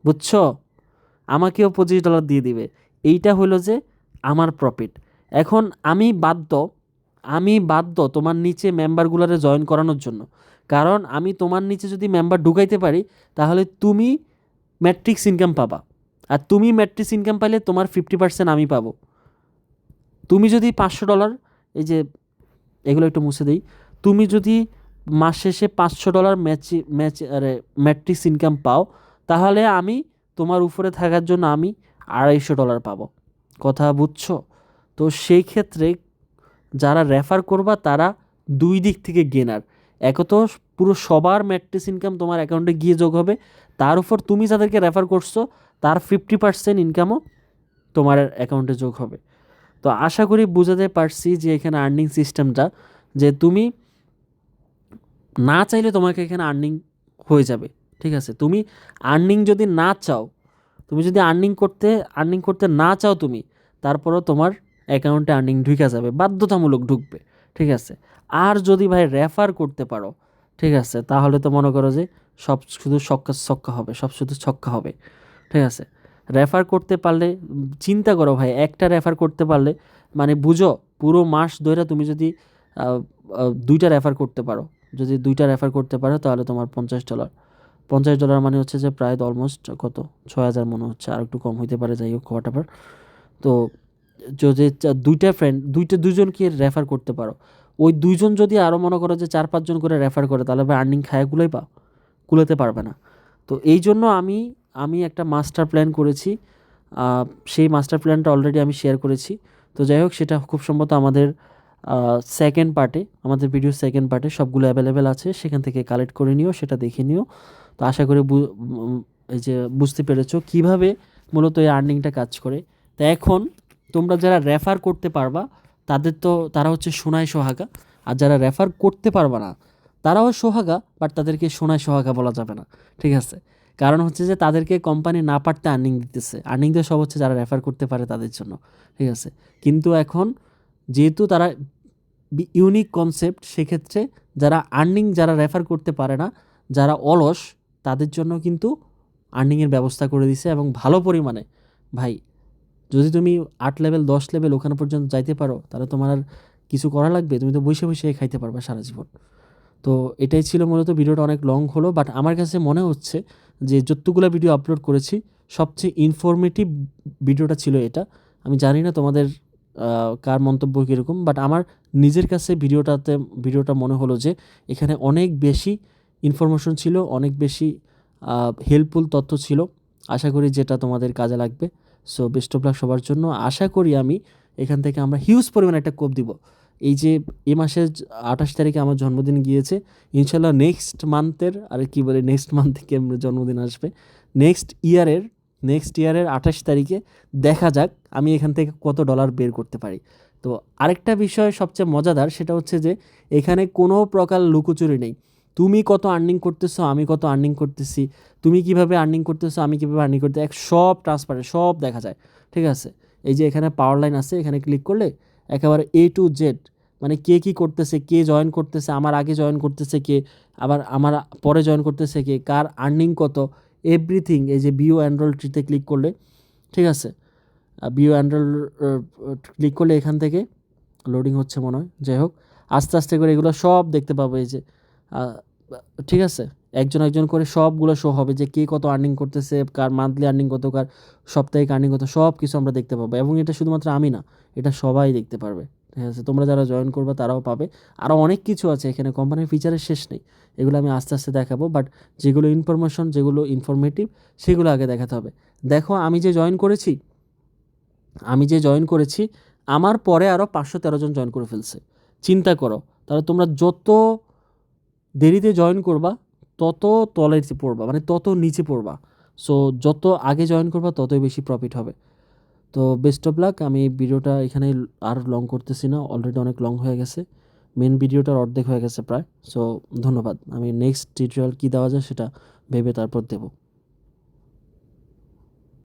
বুঝছো? আমাকেও $25 দিয়ে দিবে। এইটা হলো যে আমার প্রফিট। এখন আমি বাধ্য তোমার নিচে মেম্বারগুলোরে জয়েন করানোর জন্য, কারণ আমি তোমার নিচে যদি মেম্বার ঢুকাইতে পারি তাহলে তুমি ম্যাট্রিক্স ইনকাম পাবা, আর তুমি ম্যাট্রিক্স ইনকাম পাইলে তোমার 50% আমি পাবো। তুমি যদি $500, এই যে এগুলো একটু মুছে দিই, তুমি যদি মাস শেষে $500 ম্যাট্রিক্স ইনকাম পাও, তাহলে আমি তোমার উপরে থাকার জন্য আমি $250 পাবো। কথা বুঝছো? তো সেই ক্ষেত্রে যারা রেফার করবা তারা দুই দিক থেকে গেনার। এক তো পুরো সবার ম্যাট্রিক্স ইনকাম তোমার অ্যাকাউন্টে গিয়ে যোগ হবে, তার উপর তুমি যাদেরকে রেফার করছো তার 50% ইনকামও তোমার অ্যাকাউন্টে যোগ হবে। তো আশা করি বুঝাতে পারছি যে এখানে আর্নিং সিস্টেমটা, যে তুমি না চাইলে তোমাকে এখানে আর্নিং হয়ে যাবে, ঠিক আছে? তুমি আর্নিং যদি না চাও, তুমি যদি আর্নিং করতে না চাও তুমি, তারপরও তোমার অ্যাকাউন্টে আর্নিং ঢুকে যাবে, বাধ্যতামূলক ঢুকবে, ঠিক আছে? আর যদি ভাই রেফার করতে পারো, ঠিক আছে, তাহলে তো মনে করো যে সব শুধু ছক্কা হবে, সব শুধু ছক্কা হবে, ঠিক আছে? রেফার করতে পারলে চিন্তা করো ভাই, একটা রেফার করতে পারলে মানে বুঝো পুরো মাস ধরে তুমি যদি দুইটা রেফার করতে পারো, যদি দুইটা রেফার করতে পারো তাহলে তোমার $50 মানে হচ্ছে যে প্রায় অলমোস্ট কত 6,000 মনে হচ্ছে, আর একটু কম হইতে পারে, যাই হোক হোয়াটএভার। তো যদি দুইজনকে রেফার করতে পারো, ওই দুইজন যদি আরও মনে করো যে 4-5 জন করে রেফার করে, তাহলে আর্নিং খায় কুলাতে পারবে না। তো এই জন্য আমি একটা মাস্টার প্ল্যান করেছি, সেই মাস্টার প্ল্যানটা অলরেডি আমি শেয়ার করেছি। তো যাই হোক, সেটা খুব সম্ভবত আমাদের সেকেন্ড পার্টে, আমাদের ভিডিওর সেকেন্ড পার্টে সবগুলো অ্যাভেলেবেল আছে, সেখান থেকে কালেক্ট করে নিও, সেটা দেখে নিও। তো আশা করি এই যে বুঝতে পেরেছো কীভাবে মূলত এই আর্নিংটা কাজ করে। তো এখন তোমরা যারা রেফার করতে পারবা তারা হচ্ছে সোনায় সোহাগা, আর যারা রেফার করতে পারবা না তারাও সোহাগা, বাট তাদেরকে সোনায় সোহাগা বলা যাবে না, ঠিক আছে? কারণ হচ্ছে যে তাদেরকে কোম্পানি না পারতে আর্নিং দিয়ে সব হচ্ছে যারা রেফার করতে পারে তাদের জন্য, ঠিক আছে? কিন্তু এখন যেহেতু তারা ইউনিক কনসেপ্ট, সেক্ষেত্রে যারা রেফার করতে পারে না, যারা অলস, তাদের জন্য কিন্তু আর্নিংয়ের ব্যবস্থা করে দিছে, এবং ভালো পরিমাণে। ভাই, যদি তুমি 8 লেভেল 10 লেভেল ওখানে পর্যন্ত যাইতে পারো, তাহলে তোমার আর কিছু করা লাগবে? তুমি তো বসে বসে খাইতে পারবা সারা জীবন। তো এটাই ছিল মূলত, ভিডিওটা অনেক লং হলো, বাট আমার কাছে মনে হচ্ছে যে যতগুলো ভিডিও আপলোড করেছি সবচেয়ে ইনফরমেটিভ ভিডিওটা ছিল এটা। আমি জানি না তোমাদের কার মন্তব্য কীরকম, বাট আমার নিজের কাছে ভিডিওটা মনে হলো যে এখানে অনেক বেশি ইনফরমেশন ছিল, অনেক বেশি হেল্পফুল তথ্য ছিল। আশা করি যেটা তোমাদের কাজে লাগবে। সো বেস্ট অফ লাক সবার জন্য। আশা করি আমি এখান থেকে আমরা হিউজ পরিমাণে একটা কোপ দিব। এই যে এই মাসের 28 তারিখে আমার জন্মদিন গিয়েছে, ইনশাল্লাহ নেক্সট মান্থের থেকে আমার জন্মদিন আসবে, নেক্সট ইয়ারের 28 তারিখে দেখা যাক আমি এখান থেকে কত ডলার বের করতে পারি। তো আরেকটা বিষয় সবচেয়ে মজাদার, সেটা হচ্ছে যে এখানে কোনো প্রকার লুকোচুরি নেই। তুমি কত আর্নিং করতেছো, আমি কত আর্নিং করতেছি, তুমি কিভাবে আর্নিং করতেছো, আমি কিভাবে আর্নিং করতে, সব ট্রান্সপারেন্ট, সব দেখা যায়, ঠিক আছে? এই যে এখানে পাওয়ার লাইন আছে, এখানে ক্লিক করলে একেবারে A to Z, মানে কে কী করতেছে, কে জয়েন করতেছে, আমার আগে জয়েন করতেছে কে, আবার আমার পরে জয়েন করতেছে কে, কার আর্নিং কত, এভরিথিং। এই যে বিও এনরোল ট্রিতে ক্লিক করলে, ঠিক আছে, বিও এনরোল ক্লিক করলে এখান থেকে লোডিং হচ্ছে মনে হয়, যাই হোক আস্তে আস্তে করে এগুলো সব দেখতে পাবো। এই যে ঠিক আছে, একজন একজন করে সবগুলো শো হবে যে কে কত আর্নিং করতেছে, কার মান্থলি আর্নিং কত, কার সাপ্তাহিক আর্নিং কত, সব কিছু আমরা দেখতে পাবো। এবং এটা শুধুমাত্র আমি না, এটা সবাই দেখতে পারবে। ঠিক আছে, তোমরা যারা জয়েন করবে তারাও পাবে। আরও অনেক কিছু আছে এখানে, কোম্পানির ফিচারের শেষ নেই। এগুলো আমি আস্তে আস্তে দেখাবো, বাট যেগুলো ইনফরমেশন, যেগুলো ইনফরমেটিভ, সেগুলো আগে দেখাতে হবে। দেখো আমি যে জয়েন করেছি আমার পরে আরও 513 জন জয়েন করে ফেলছে। চিন্তা করো, তাহলে তোমরা যত দেরিতে জয়েন করবা তত তলে পড়বা, মানে তত নিচে পড়বা। সো যত আগে জয়েন করবা ততই বেশি প্রফিট হবে। তো বেস্ট অফ লাক। আমি ভিডিওটা এখানেই আর লং করতেছি না, অলরেডি অনেক লং হয়ে গেছে, মেন ভিডিওটার অর্ধেক হয়ে গেছে প্রায়। সো ধন্যবাদ। আমি নেক্সট টিউটোরিয়াল কী দেওয়া যায় সেটা ভেবে তারপর দেবো।